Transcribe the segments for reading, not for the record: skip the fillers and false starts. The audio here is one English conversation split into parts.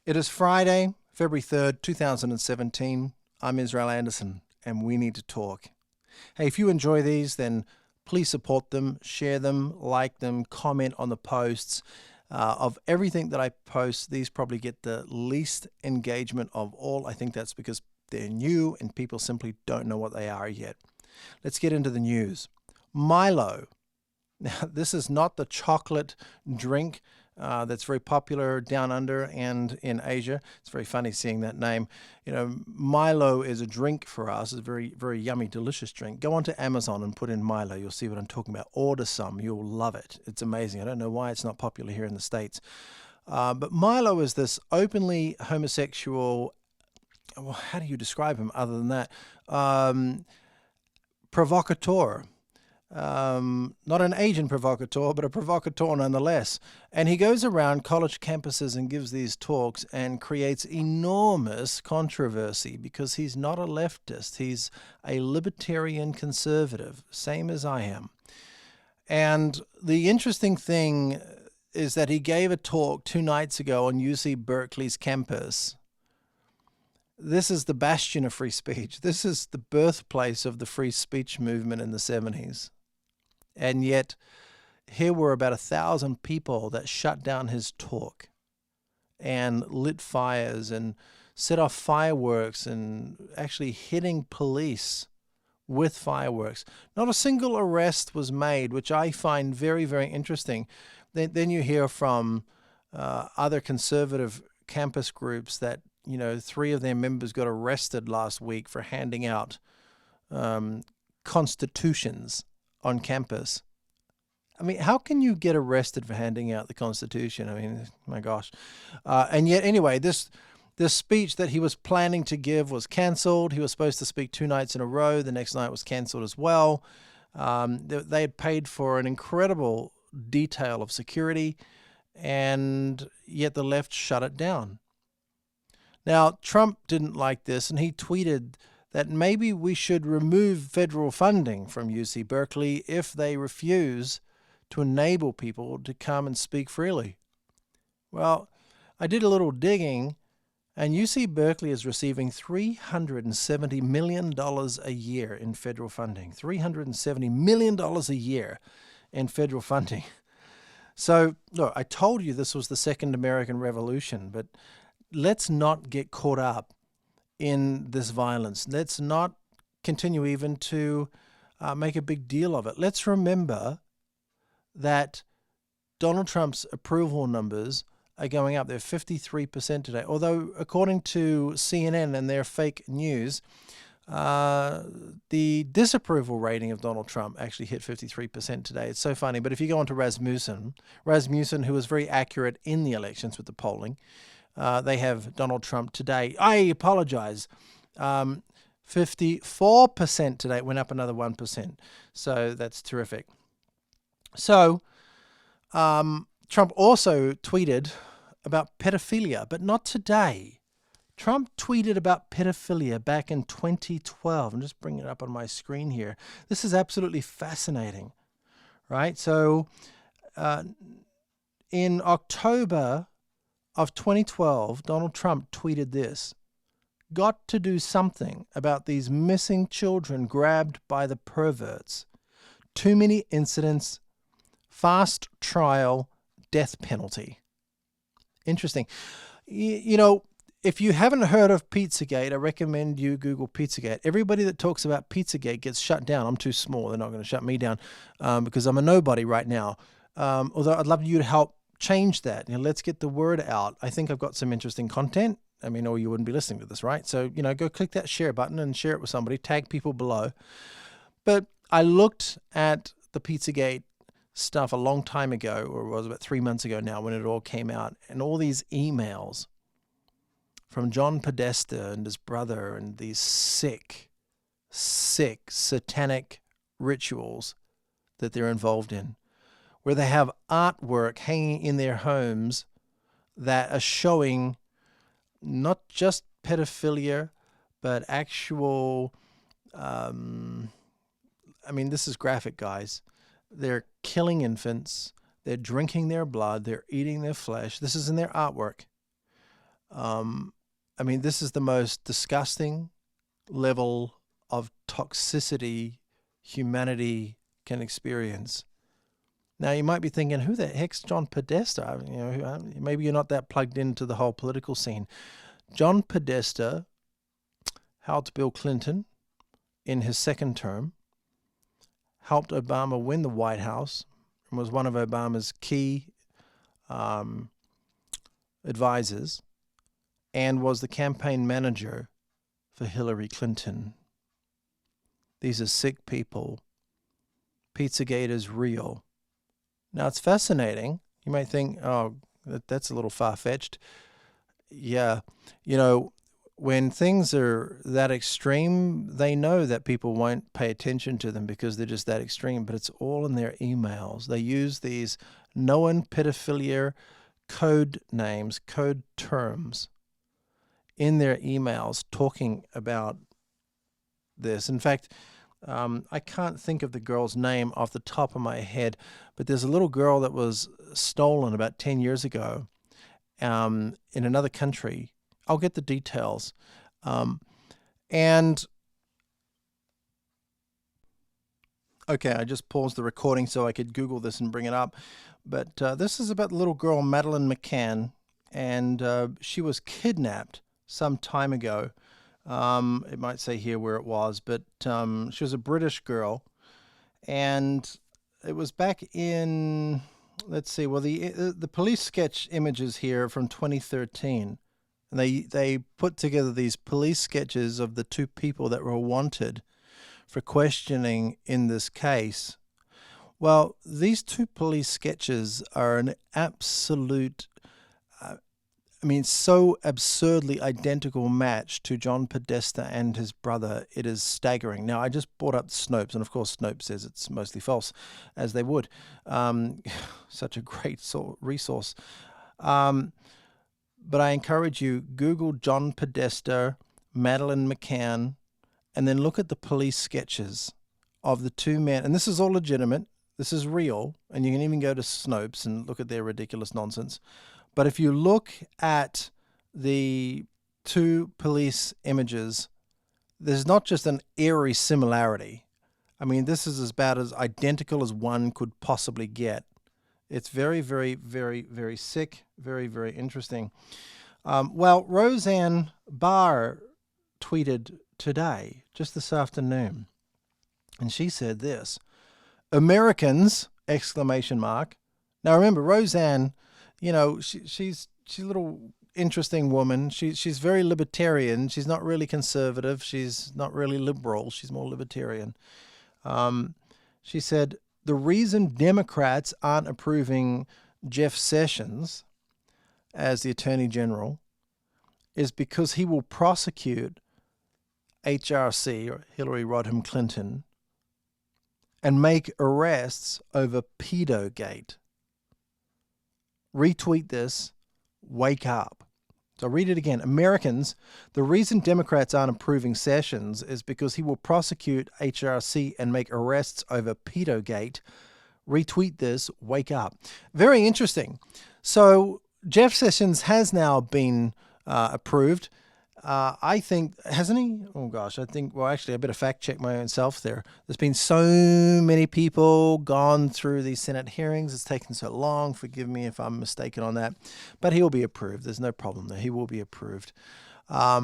It is Friday, February 3rd, 2017. I'm Israel Anderson, and we need to talk. Hey, if you enjoy these, then please support them, share them, like them, comment on the posts. Of everything that I post, these probably get the least engagement of all. I think that's because they're new and people simply don't know what they are yet. Let's get into the news. Milo. Now, this is not the chocolate drink that's very popular down under and in Asia. It's very funny seeing that name. You know, Milo is a drink for us. It's a very, very yummy, delicious drink. Go onto Amazon and put in Milo. You'll see what I'm talking about. Order some. You'll love it. It's amazing. I don't know why it's not popular here in the States. But Milo is this openly homosexual, well, how do you describe him other than that? Provocateur. Not an Asian provocateur, but a provocateur nonetheless. And he goes around college campuses and gives these talks and creates enormous controversy because he's not a leftist. He's a libertarian conservative, same as I am. And the interesting thing is that he gave a talk 2 nights ago on UC Berkeley's campus. This is the bastion of free speech. This is the birthplace of the free speech movement in the 70s. And yet, here were about 1,000 people that shut down his talk and lit fires and set off fireworks and actually hitting police with fireworks. Not a single arrest was made, which I find very, very interesting. Then you hear from other conservative campus groups that, 3 of their members got arrested last week for handing out constitutions on campus. I mean, how can you get arrested for handing out the Constitution? I mean, my gosh. And yet, anyway, this speech that he was planning to give was canceled. He was supposed to speak 2 nights in a row. The next night was canceled as well. They had paid for an incredible detail of security, and yet the left shut it down. Now, Trump didn't like this, and he tweeted that maybe we should remove federal funding from UC Berkeley if they refuse to enable people to come and speak freely. Well, I did a little digging, and UC Berkeley is receiving $370 million a year in federal funding. $370 million a year in federal funding. So, look, I told you this was the Second American Revolution, but let's not get caught up in this violence. Let's not continue even to make a big deal of it. Let's remember that Donald Trump's approval numbers are going up. They're 53% today. Although, according to CNN and their fake news, the disapproval rating of Donald Trump actually hit 53% today. It's so funny. But if you go on to Rasmussen, who was very accurate in the elections with the polling, they have Donald Trump today. I apologize. 54% today. It went up another 1%. So that's terrific. So Trump also tweeted about pedophilia, but not today. Trump tweeted about pedophilia back in 2012. I'm just bringing it up on my screen here. This is absolutely fascinating, right? So in October of 2012, Donald Trump tweeted this: "Got to do something about these missing children grabbed by the perverts. Too many incidents, fast trial, death penalty." Interesting. If you haven't heard of Pizzagate, I recommend you Google Pizzagate. Everybody that talks about Pizzagate gets shut down. I'm too small. They're not going to shut me down because I'm a nobody right now. Although I'd love you to help change that. Let's get the word out. I think I've got some interesting content. I mean, or you wouldn't be listening to this, right? So, go click that share button and share it with somebody. Tag people below. But I looked at the Pizzagate stuff a long time ago, or it was about 3 months ago now when it all came out, and all these emails from John Podesta and his brother and these sick, satanic rituals that they're involved in, where they have artwork hanging in their homes that are showing not just pedophilia, but actual, this is graphic, guys. They're killing infants. They're drinking their blood. They're eating their flesh. This is in their artwork. I mean, this is the most disgusting level of toxicity humanity can experience. Now, you might be thinking, who the heck's John Podesta? You know, maybe you're not that plugged into the whole political scene. John Podesta helped Bill Clinton in his second term, helped Obama win the White House, and was one of Obama's key advisors, and was the campaign manager for Hillary Clinton. These are sick people. Pizzagate is real. Now, it's fascinating. You may think, oh, that's a little far-fetched. Yeah, you know, when things are that extreme, they know that people won't pay attention to them because they're just that extreme, but it's all in their emails. They use these known pedophilia code names, code terms in their emails talking about this. In fact, I can't think of the girl's name off the top of my head, but there's a little girl that was stolen about 10 years ago in another country. I'll get the details. And okay, I just paused the recording so I could Google this and bring it up. But this is about the little girl, Madeleine McCann, and she was kidnapped some time ago. It might say here where it was, but she was a British girl, and it was back in, let's see, well, the police sketch images here from 2013, and they put together these police sketches of the two people that were wanted for questioning in this case. Well, these two police sketches are an absolute so absurdly identical match to John Podesta and his brother. It is staggering. Now, I just brought up Snopes, and of course Snopes says it's mostly false, as they would. Such a great resource. But I encourage you, Google John Podesta, Madeleine McCann, and then look at the police sketches of the two men. And this is all legitimate. This is real. And you can even go to Snopes and look at their ridiculous nonsense. But if you look at the two police images, there's not just an eerie similarity. I mean, this is about as identical as one could possibly get. It's very, very, very, very sick, very, very interesting. Well, Rosanne Barr tweeted today, just this afternoon, and she said this: Americans, ! Now remember, Rosanne, you know, she's a little interesting woman. She's very libertarian. She's not really conservative. She's not really liberal. She's more libertarian. She said, the reason Democrats aren't approving Jeff Sessions as the Attorney General is because he will prosecute HRC, or Hillary Rodham Clinton, and make arrests over pedogate. Retweet this, wake up. So I'll read it again. Americans, the reason Democrats aren't approving Sessions is because he will prosecute HRC and make arrests over pedogate. Retweet this, wake up. Very interesting. So Jeff Sessions has now been approved. I think, hasn't he? Oh gosh, I think, well, actually I better fact check my own self there. There's been so many people gone through these Senate hearings. It's taken so long. Forgive me if I'm mistaken on that, but he will be approved. There's no problem there. He will be approved. I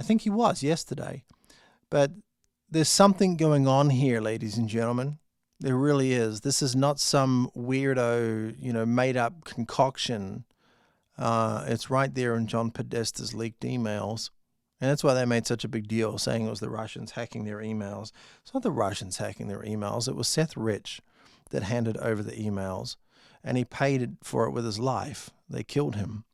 think he was yesterday, but there's something going on here, ladies and gentlemen. There really is. This is not some weirdo, made up concoction. It's right there in John Podesta's leaked emails. And that's why they made such a big deal, saying it was the Russians hacking their emails. It's not the Russians hacking their emails. It was Seth Rich that handed over the emails, and he paid for it with his life. They killed him.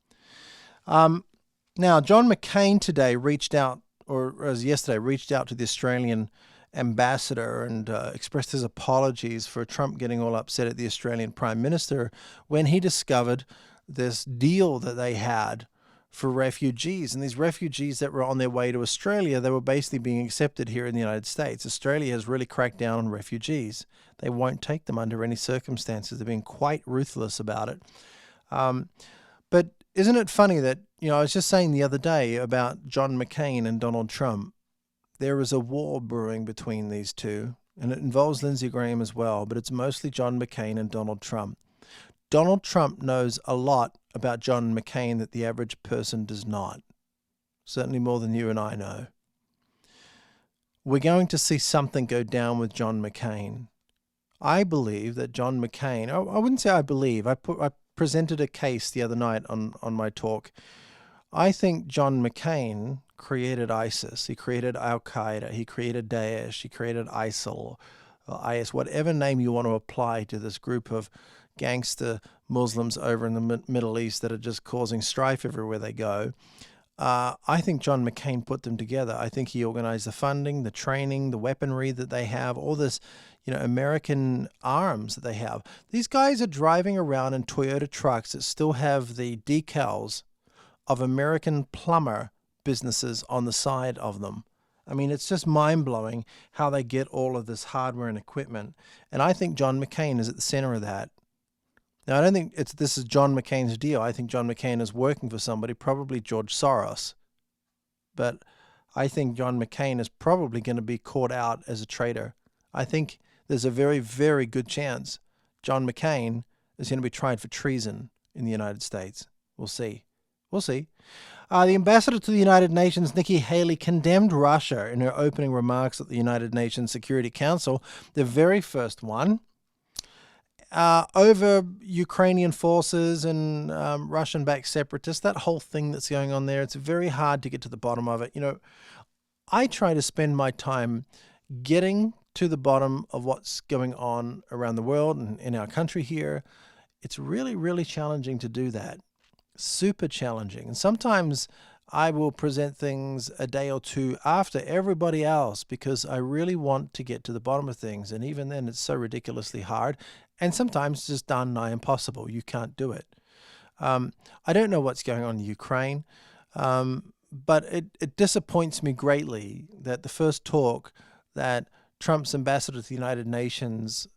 Now, John McCain today reached out to the Australian ambassador and expressed his apologies for Trump getting all upset at the Australian Prime Minister when he discovered this deal that they had for refugees. And these refugees that were on their way to Australia, they were basically being accepted here in the United States. Australia has really cracked down on refugees. They won't take them under any circumstances. They're being quite ruthless about it. But isn't it funny that, I was just saying the other day about John McCain and Donald Trump. There is a war brewing between these two, and it involves Lindsey Graham as well, but it's mostly John McCain and Donald Trump. Donald Trump knows a lot about John McCain that the average person does not. Certainly more than you and I know. We're going to see something go down with John McCain. I believe that John McCain, I wouldn't say I believe, I presented a case the other night on my talk. I think John McCain created ISIS. He created Al-Qaeda. He created Daesh. He created ISIL, IS, whatever name you want to apply to this group of gangster Muslims over in the Middle East that are just causing strife everywhere they go. I think John McCain put them together. I think he organized the funding, the training, the weaponry that they have, all this, American arms that they have. These guys are driving around in Toyota trucks that still have the decals of American plumber businesses on the side of them. I mean, it's just mind-blowing how they get all of this hardware and equipment. And I think John McCain is at the center of that. Now, I don't think this is John McCain's deal. I think John McCain is working for somebody, probably George Soros. But I think John McCain is probably going to be caught out as a traitor. I think there's a very, very good chance John McCain is going to be tried for treason in the United States. We'll see. We'll see. The ambassador to the United Nations, Nikki Haley, condemned Russia in her opening remarks at the United Nations Security Council, the very first one, over Ukrainian forces and Russian-backed separatists, that whole thing that's going on there. It's very hard to get to the bottom of it. I try to spend my time getting to the bottom of what's going on around the world and in our country here. It's really, really challenging to do that. Super challenging. And sometimes I will present things a day or two after everybody else because I really want to get to the bottom of things. And even then, it's so ridiculously hard. And sometimes it's just darn nigh impossible. You can't do it. I don't know what's going on in Ukraine, but it disappoints me greatly that the first talk that Trump's ambassador to the United Nations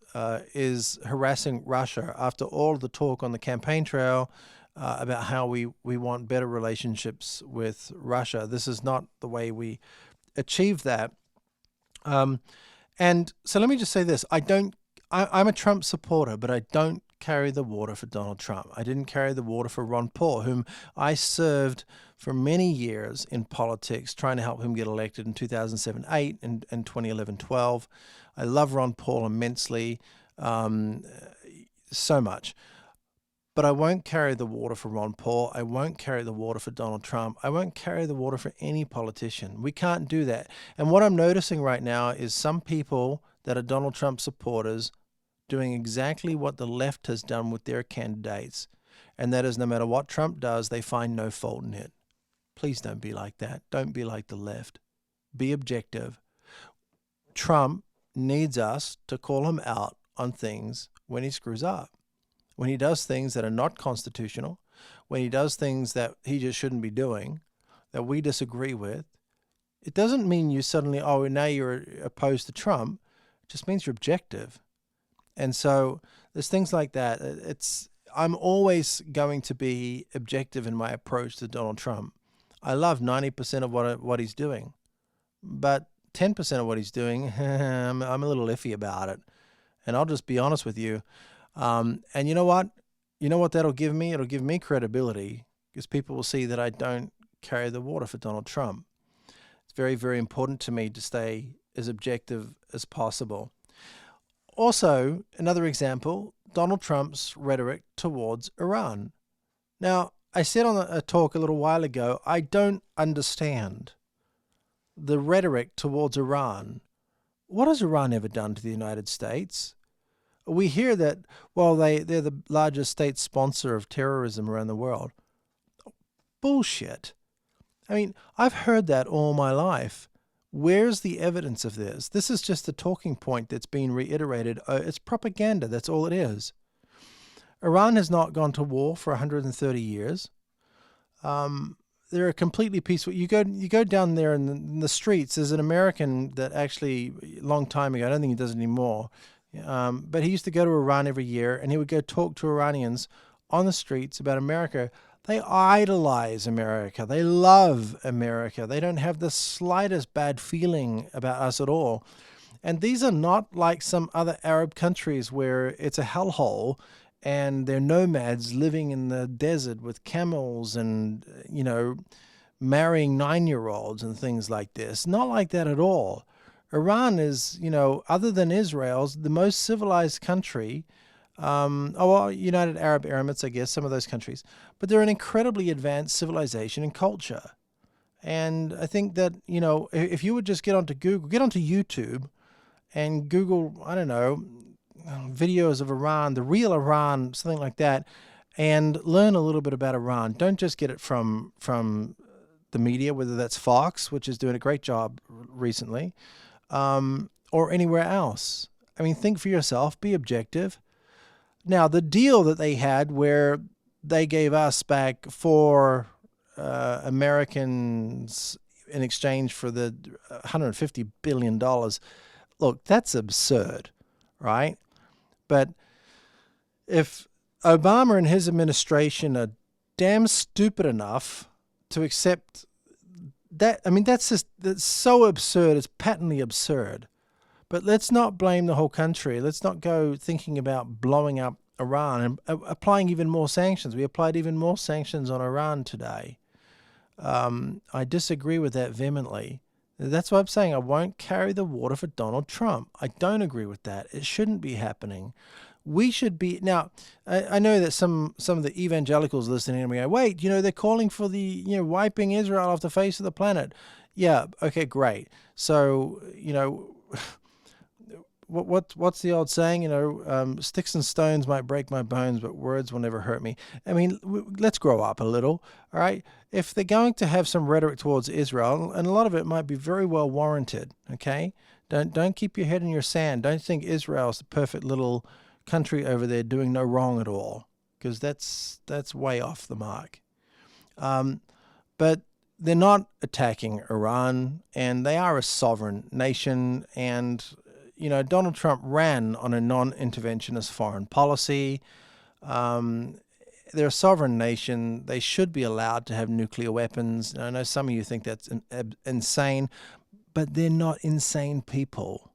is harassing Russia after all of the talk on the campaign trail about how we want better relationships with Russia. This is not the way we achieve that. And so let me just say this. I'm a Trump supporter, but I don't carry the water for Donald Trump. I didn't carry the water for Ron Paul, whom I served for many years in politics, trying to help him get elected in 2007-8 and 2011-12. I love Ron Paul immensely, so much. But I won't carry the water for Ron Paul. I won't carry the water for Donald Trump. I won't carry the water for any politician. We can't do that. And what I'm noticing right now is some people that are Donald Trump supporters doing exactly what the left has done with their candidates. And that is, no matter what Trump does, they find no fault in it. Please don't be like that. Don't be like the left. Be objective. Trump needs us to call him out on things when he screws up. When he does things that are not constitutional, when he does things that he just shouldn't be doing, that we disagree with, it doesn't mean you suddenly, now you're opposed to Trump. It just means you're objective. And so there's things like that. I'm always going to be objective in my approach to Donald Trump. I love 90% of what he's doing, but 10% of what he's doing, I'm a little iffy about it. And I'll just be honest with you. And you know what? You know what that'll give me? It'll give me credibility because people will see that I don't carry the water for Donald Trump. It's very, very important to me to stay as objective as possible. Also, another example, Donald Trump's rhetoric towards Iran. Now, I said on a talk a little while ago, I don't understand the rhetoric towards Iran. What has Iran ever done to the United States? We hear that, they're the largest state sponsor of terrorism around the world. Bullshit. I mean, I've heard that all my life. Where's the evidence of this? This is just a talking point that's being reiterated. It's propaganda. That's all it is. Iran has not gone to war for 130 years. They're completely peaceful. You go down there in the streets. There's an American that actually, a long time ago, I don't think he does it anymore, but he used to go to Iran every year, and he would go talk to Iranians on the streets about America. They idolize America. They love America. They don't have the slightest bad feeling about us at all. And these are not like some other Arab countries where it's a hellhole and they're nomads living in the desert with camels and, marrying 9-year-olds and things like this. Not like that at all. Iran is, other than Israel's, the most civilized country. United Arab Emirates, I guess, some of those countries. But they're an incredibly advanced civilization and culture. And I think that, if you would just get onto Google, get onto YouTube and Google, I don't know, videos of Iran, the real Iran, something like that, and learn a little bit about Iran. Don't just get it from the media, whether that's Fox, which is doing a great job recently, or anywhere else. I mean, think for yourself, be objective. Now, the deal that they had where they gave us back 4 Americans in exchange for the $150 billion, look, that's absurd, right? But if Obama and his administration are damn stupid enough to accept that, I mean, that's so absurd, it's patently absurd. But let's not blame the whole country. Let's not go thinking about blowing up Iran and applying even more sanctions. We applied even more sanctions on Iran today. I disagree with that vehemently. That's why I'm saying I won't carry the water for Donald Trump. I don't agree with that. It shouldn't be happening. We should be now. I know that some of the evangelicals listening to me go, wait, they're calling for the wiping Israel off the face of the planet. Yeah, okay, great. So what's the old saying? Sticks and stones might break my bones, but words will never hurt me. I mean, let's grow up a little, all right? If they're going to have some rhetoric towards Israel, and a lot of it might be very well warranted, okay? Don't keep your head in your sand. Don't think Israel's the perfect little country over there doing no wrong at all, because that's way off the mark. But they're not attacking Iran, and they are a sovereign nation, and Donald Trump ran on a non-interventionist foreign policy. They're a sovereign nation. They should be allowed to have nuclear weapons. I know some of you think that's insane, but they're not insane people.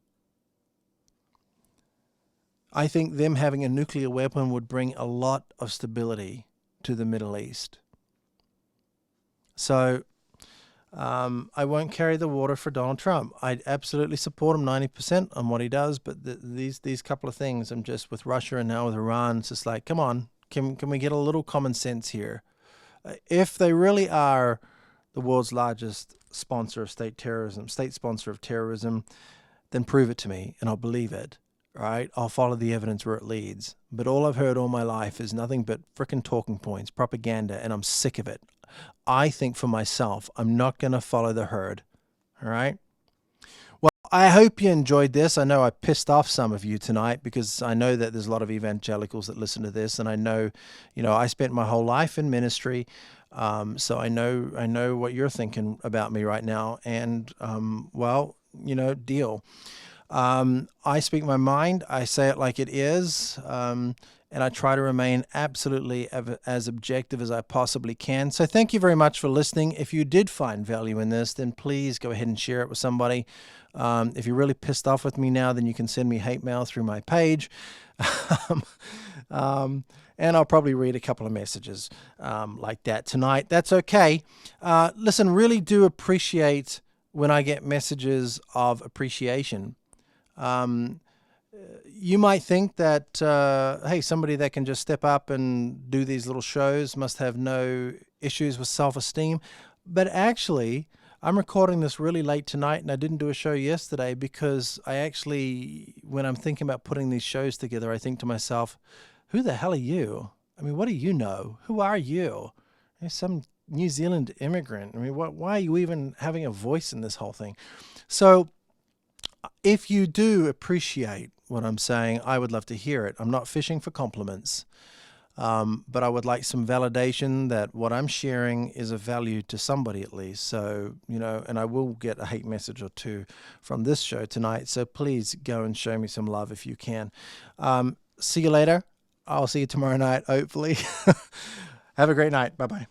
I think them having a nuclear weapon would bring a lot of stability to the Middle East. So I won't carry the water for Donald Trump. I absolutely support him 90% on what he does, but these couple of things, I'm just with Russia and now with Iran, it's just like, come on, can we get a little common sense here? If they really are the world's largest sponsor of state sponsor of terrorism, then prove it to me and I'll believe it. Right? I'll follow the evidence where it leads. But all I've heard all my life is nothing but frickin' talking points, propaganda, and I'm sick of it. I think for myself, I'm not going to follow the herd. All right? Well, I hope you enjoyed this. I know I pissed off some of you tonight because I know that there's a lot of evangelicals that listen to this, and I know, I spent my whole life in ministry, so I know what you're thinking about me right now, and deal. I speak my mind. I say it like it is, and I try to remain absolutely as objective as I possibly can. So thank you very much for listening. If you did find value in this, then please go ahead and share it with somebody. If you're really pissed off with me now, then you can send me hate mail through my page. And I'll probably read a couple of messages like that tonight. That's okay. Listen, really do appreciate when I get messages of appreciation. You might think that, hey, somebody that can just step up and do these little shows must have no issues with self-esteem. But actually, I'm recording this really late tonight, and I didn't do a show yesterday because I actually, when I'm thinking about putting these shows together, I think to myself, who the hell are you? I mean, what do you know? Who are you? You're some New Zealand immigrant. I mean, why are you even having a voice in this whole thing? So if you do appreciate what I'm saying, I would love to hear it. I'm not fishing for compliments, but I would like some validation that what I'm sharing is of value to somebody at least. So, and I will get a hate message or two from this show tonight. So please go and show me some love if you can. See you later. I'll see you tomorrow night, hopefully. Have a great night. Bye-bye.